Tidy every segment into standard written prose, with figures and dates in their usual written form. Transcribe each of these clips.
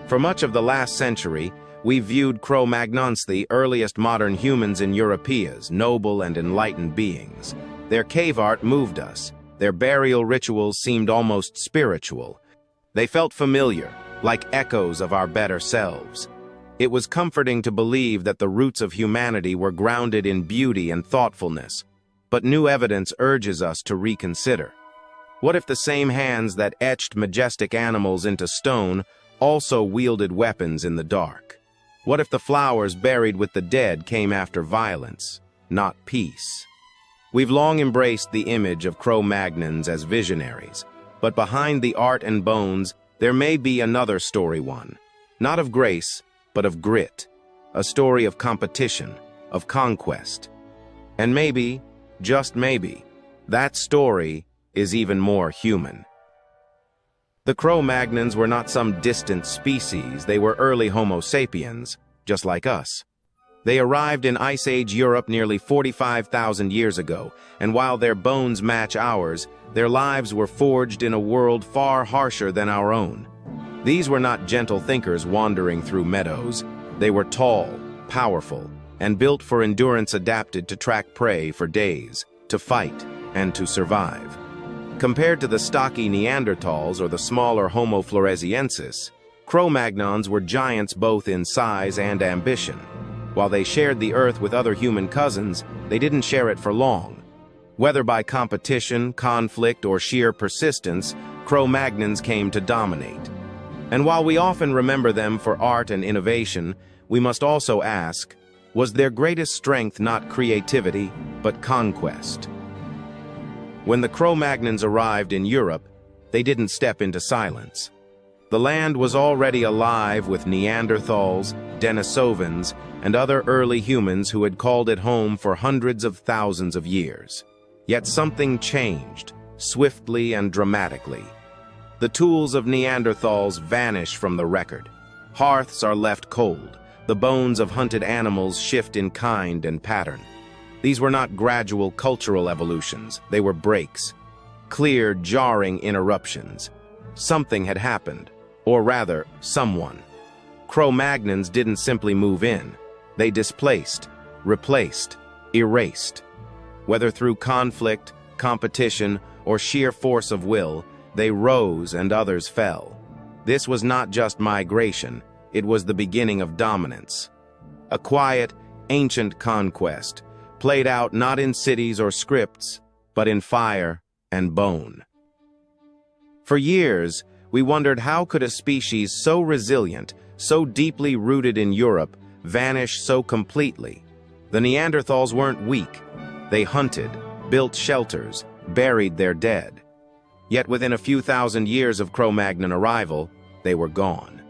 For much of the last century, we viewed Cro-Magnons, the earliest modern humans in Europe, as noble and enlightened beings. Their cave art moved us. Their burial rituals seemed almost spiritual. They felt familiar, like echoes of our better selves. It was comforting to believe that the roots of humanity were grounded in beauty and thoughtfulness. But new evidence urges us to reconsider. What if the same hands that etched majestic animals into stone also wielded weapons in the dark? What if the flowers buried with the dead came after violence, not peace? We've long embraced the image of Cro-Magnons as visionaries, but behind the art and bones, there may be another story, one, not of grace, but of grit, a story of competition, of conquest. And maybe, just maybe, that story is even more human. The Cro-Magnons were not some distant species, they were early Homo sapiens, just like us. They arrived in Ice Age Europe nearly 45,000 years ago, and while their bones match ours, their lives were forged in a world far harsher than our own. These were not gentle thinkers wandering through meadows. They were tall, powerful, and built for endurance, adapted to track prey for days, to fight, and to survive. Compared to the stocky Neanderthals or the smaller Homo floresiensis, Cro-Magnons were giants both in size and ambition. While they shared the earth with other human cousins, they didn't share it for long. Whether by competition, conflict, or sheer persistence, Cro-Magnons came to dominate. And while we often remember them for art and innovation, we must also ask, was their greatest strength not creativity, but conquest? When the Cro-Magnons arrived in Europe, they didn't step into silence. The land was already alive with Neanderthals, Denisovans, and other early humans who had called it home for hundreds of thousands of years. Yet something changed, swiftly and dramatically. The tools of Neanderthals vanish from the record. Hearths are left cold. The bones of hunted animals shift in kind and pattern. These were not gradual cultural evolutions, they were breaks. Clear, jarring interruptions. Something had happened, or rather, someone. Cro-Magnons didn't simply move in. They displaced, replaced, erased. Whether through conflict, competition, or sheer force of will, they rose and others fell. This was not just migration, it was the beginning of dominance. A quiet, ancient conquest, played out not in cities or scripts, but in fire and bone. For years, we wondered, how could a species so resilient, so deeply rooted in Europe, vanish so completely? The Neanderthals weren't weak. They hunted, built shelters, buried their dead. Yet within a few thousand years of Cro-Magnon arrival, they were gone.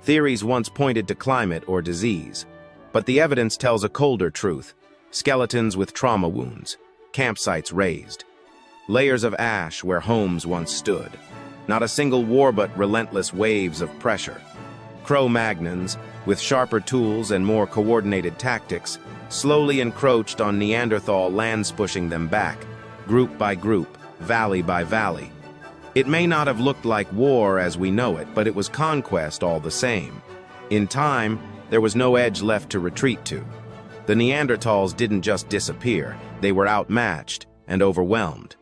Theories once pointed to climate or disease, but the evidence tells a colder truth. Skeletons with trauma wounds, campsites razed, layers of ash where homes once stood. Not a single war, but relentless waves of pressure. Cro-Magnons, with sharper tools and more coordinated tactics, slowly encroached on Neanderthal lands, pushing them back, group by group, valley by valley. It may not have looked like war as we know it, but it was conquest all the same. In time, there was no edge left to retreat to. The Neanderthals didn't just disappear, they were outmatched and overwhelmed.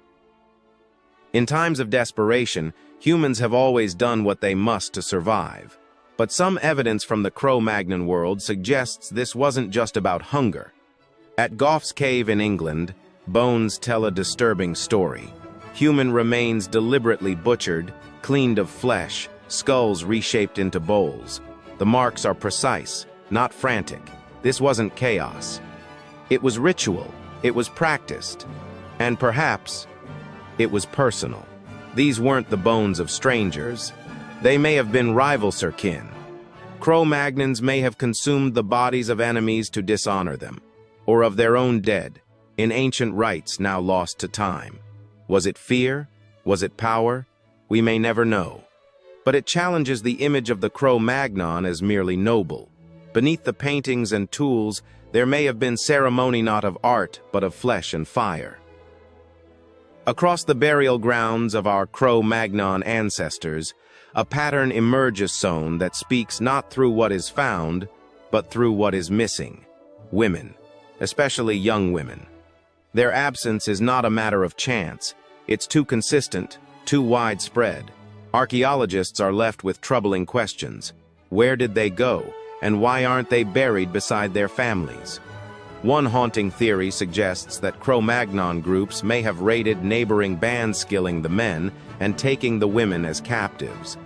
In times of desperation, humans have always done what they must to survive. But some evidence from the Cro-Magnon world suggests this wasn't just about hunger. At Gough's Cave in England, bones tell a disturbing story. Human remains deliberately butchered, cleaned of flesh, skulls reshaped into bowls. The marks are precise, not frantic. This wasn't chaos. It was ritual, it was practiced, and perhaps it was personal. These weren't the bones of strangers. They may have been rivals or kin. Cro-Magnons may have consumed the bodies of enemies to dishonor them, or of their own dead, in ancient rites now lost to time. Was it fear? Was it power? We may never know. But it challenges the image of the Cro-Magnon as merely noble. Beneath the paintings and tools, there may have been ceremony not of art, but of flesh and fire. Across the burial grounds of our Cro-Magnon ancestors, a pattern emerges sown that speaks not through what is found, but through what is missing. Women, especially young women. Their absence is not a matter of chance. It's too consistent, too widespread. Archaeologists are left with troubling questions. Where did they go, and why aren't they buried beside their families? One haunting theory suggests that Cro-Magnon groups may have raided neighboring bands, killing the men and taking the women as captives.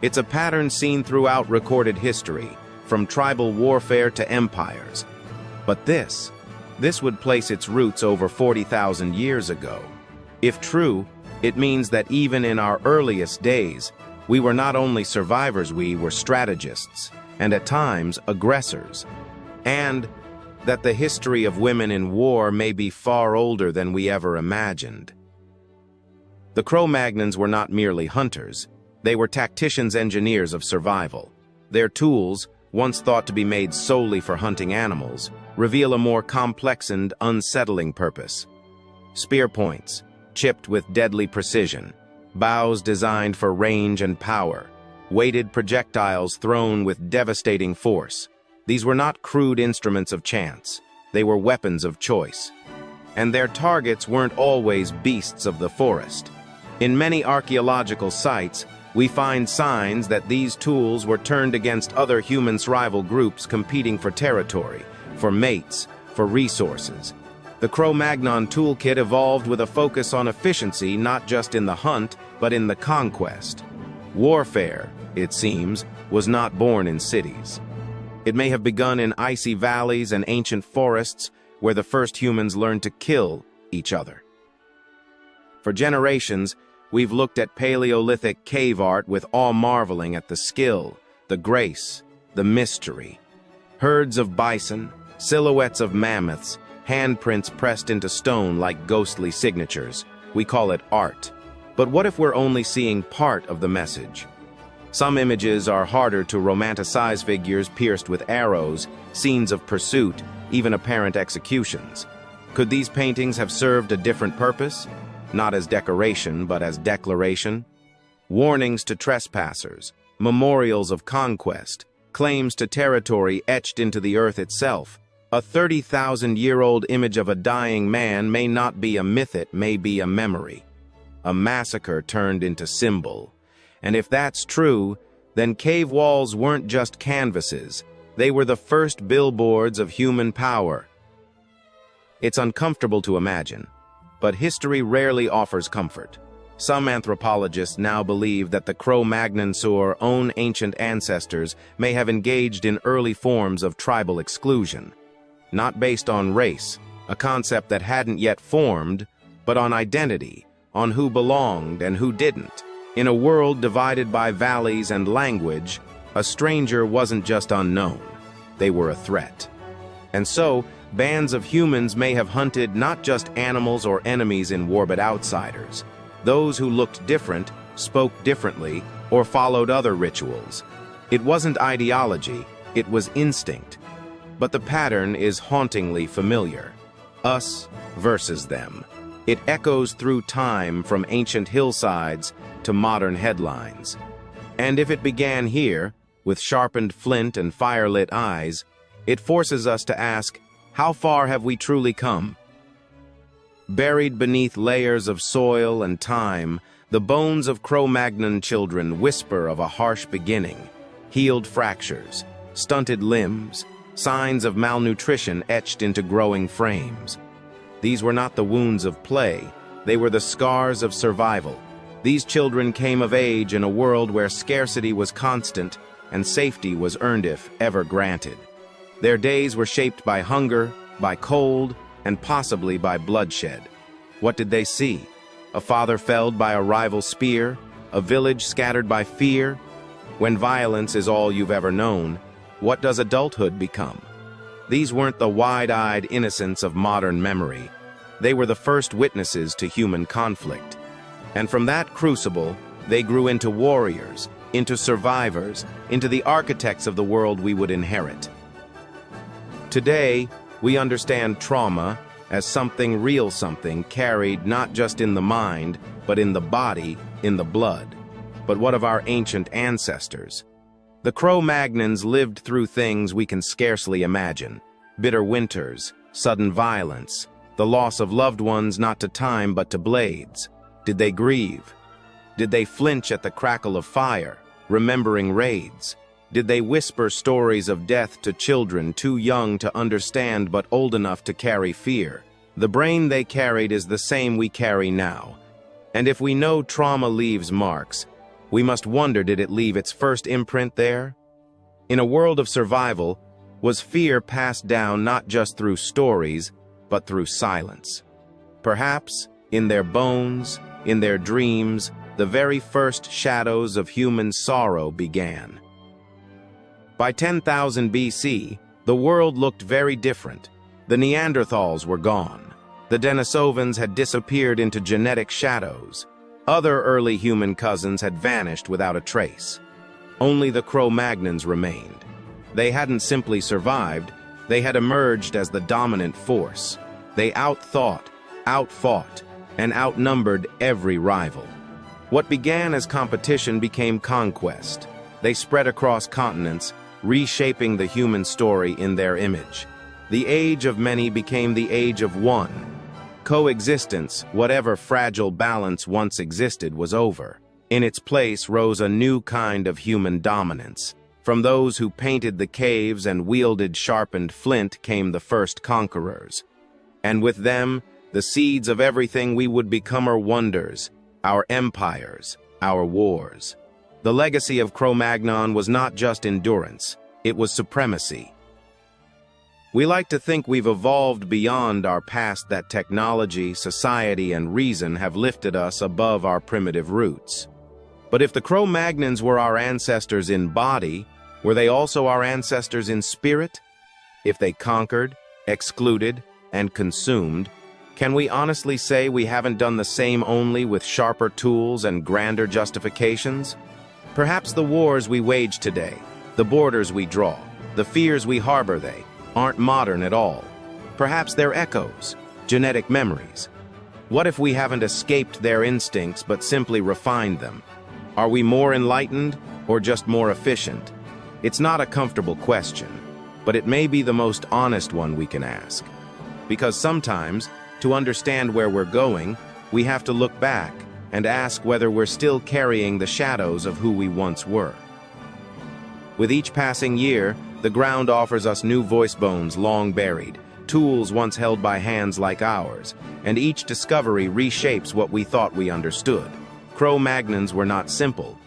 It's a pattern seen throughout recorded history, from tribal warfare to empires. But this would place its roots over 40,000 years ago. If true, it means that even in our earliest days, we were not only survivors, we were strategists, and at times aggressors. And that the history of women in war may be far older than we ever imagined. The Cro-Magnons were not merely hunters, they were tacticians, engineers of survival. Their tools, once thought to be made solely for hunting animals, reveal a more complex and unsettling purpose. Spear points, chipped with deadly precision, bows designed for range and power, weighted projectiles thrown with devastating force. These were not crude instruments of chance, they were weapons of choice. And their targets weren't always beasts of the forest. In many archaeological sites, we find signs that these tools were turned against other human rival groups competing for territory, for mates, for resources. The Cro-Magnon toolkit evolved with a focus on efficiency not just in the hunt, but in the conquest. Warfare, it seems, was not born in cities. It may have begun in icy valleys and ancient forests where the first humans learned to kill each other. For generations, we've looked at Paleolithic cave art with awe, marveling at the skill, the grace, the mystery. Herds of bison, silhouettes of mammoths, handprints pressed into stone like ghostly signatures. We call it art. But what if we're only seeing part of the message? Some images are harder to romanticize: figures pierced with arrows, scenes of pursuit, even apparent executions. Could these paintings have served a different purpose? Not as decoration, but as declaration? Warnings to trespassers, memorials of conquest, claims to territory etched into the earth itself. A 30,000-year-old image of a dying man may not be a myth, it may be a memory. A massacre turned into symbol. And if that's true, then cave walls weren't just canvases. They were the first billboards of human power. It's uncomfortable to imagine, but history rarely offers comfort. Some anthropologists now believe that the Cro-Magnons, our own ancient ancestors, may have engaged in early forms of tribal exclusion. Not based on race, a concept that hadn't yet formed, but on identity, on who belonged and who didn't. In a world divided by valleys and language, a stranger wasn't just unknown, they were a threat. And so, bands of humans may have hunted not just animals or enemies in war, but outsiders. Those who looked different, spoke differently, or followed other rituals. It wasn't ideology, it was instinct. But the pattern is hauntingly familiar. Us versus them. It echoes through time, from ancient hillsides to modern headlines. And if it began here, with sharpened flint and firelit eyes, it forces us to ask, how far have we truly come? Buried beneath layers of soil and time, the bones of Cro-Magnon children whisper of a harsh beginning. Healed fractures, stunted limbs, signs of malnutrition etched into growing frames. These were not the wounds of play, they were the scars of survival. These children came of age in a world where scarcity was constant and safety was earned if ever granted. Their days were shaped by hunger, by cold, and possibly by bloodshed. What did they see? A father felled by a rival spear? A village scattered by fear? When violence is all you've ever known, what does adulthood become? These weren't the wide-eyed innocence of modern memory. They were the first witnesses to human conflict. And from that crucible, they grew into warriors, into survivors, into the architects of the world we would inherit. Today, we understand trauma as something real, something carried not just in the mind, but in the body, in the blood. but what of our ancient ancestors? The Cro-Magnons lived through things we can scarcely imagine. Bitter winters, sudden violence, the loss of loved ones not to time but to blades. Did they grieve? Did they flinch at the crackle of fire, remembering raids? Did they whisper stories of death to children too young to understand but old enough to carry fear? The brain they carried is the same we carry now. And if we know trauma leaves marks, we must wonder, did it leave its first imprint there? In a world of survival, was fear passed down not just through stories, but through silence? Perhaps, in their bones, in their dreams, the very first shadows of human sorrow began. By 10,000 BC, the world looked very different. The Neanderthals were gone. The Denisovans had disappeared into genetic shadows. Other early human cousins had vanished without a trace. Only the Cro-Magnons remained. They hadn't simply survived, they had emerged as the dominant force. They outthought, outfought, and outnumbered every rival. What began as competition became conquest. They spread across continents, reshaping the human story in their image. The age of many became the age of one. Coexistence, whatever fragile balance once existed, was over. In its place rose a new kind of human dominance. From those who painted the caves and wielded sharpened flint came the first conquerors. And with them, the seeds of everything we would become: our wonders, our empires, our wars. The legacy of Cro-Magnon was not just endurance, it was supremacy. We like to think we've evolved beyond our past, that technology, society, and reason have lifted us above our primitive roots. But if the Cro-Magnons were our ancestors in body, were they also our ancestors in spirit? If they conquered, excluded, and consumed, can we honestly say we haven't done the same, only with sharper tools and grander justifications? Perhaps the wars we wage today, the borders we draw, the fears we harbor, they aren't modern at all. Perhaps they're echoes, genetic memories. What if we haven't escaped their instincts but simply refined them? Are we more enlightened or just more efficient? It's not a comfortable question, but it may be the most honest one we can ask. Because sometimes, to understand where we're going, we have to look back and ask whether we're still carrying the shadows of who we once were. With each passing year, the ground offers us new voice bones long buried, tools once held by hands like ours, and each discovery reshapes what we thought we understood. Cro-Magnons were not simple.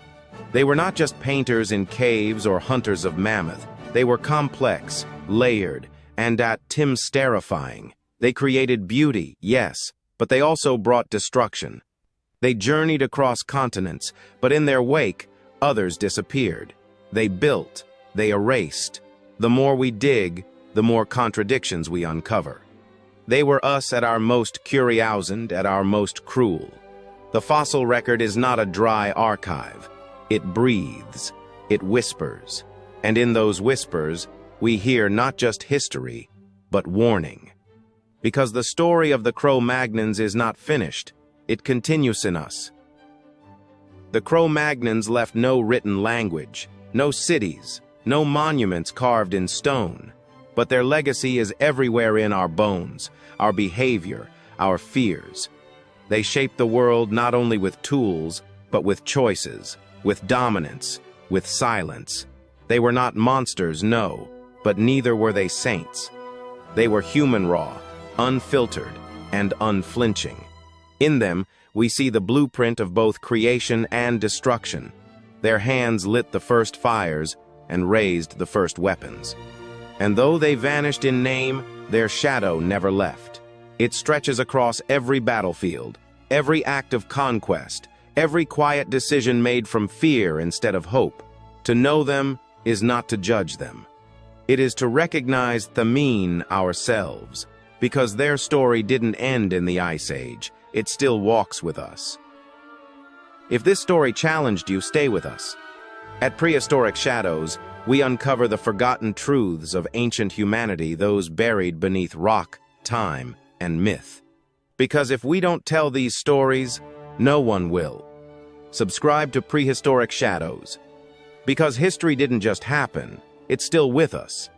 They were not just painters in caves or hunters of mammoth. They were complex, layered, and at times terrifying. They created beauty, yes, but they also brought destruction. They journeyed across continents, but in their wake, others disappeared. They built, they erased. The more we dig, the more contradictions we uncover. They were us at our most curious and at our most cruel. The fossil record is not a dry archive. It breathes, it whispers, and in those whispers, we hear not just history, but warning. Because the story of the Cro-Magnons is not finished, it continues in us. The Cro-Magnons left no written language, no cities, no monuments carved in stone, but their legacy is everywhere in our bones, our behavior, our fears. They shaped the world not only with tools, but with choices, with dominance, with silence. They were not monsters, no, but neither were they saints. They were human, raw, unfiltered, and unflinching. In them, we see the blueprint of both creation and destruction. Their hands lit the first fires and raised the first weapons. And though they vanished in name, their shadow never left. It stretches across every battlefield, every act of conquest, every quiet decision made from fear instead of hope. To know them is not to judge them. It is to recognize the mean ourselves, because their story didn't end in the Ice Age. It still walks with us. If this story challenged you, stay with us. At Prehistoric Shadows, we uncover the forgotten truths of ancient humanity, those buried beneath rock, time, and myth. Because if we don't tell these stories, no one will. Subscribe to Prehistoric Shadows. Because history didn't just happen, it's still with us.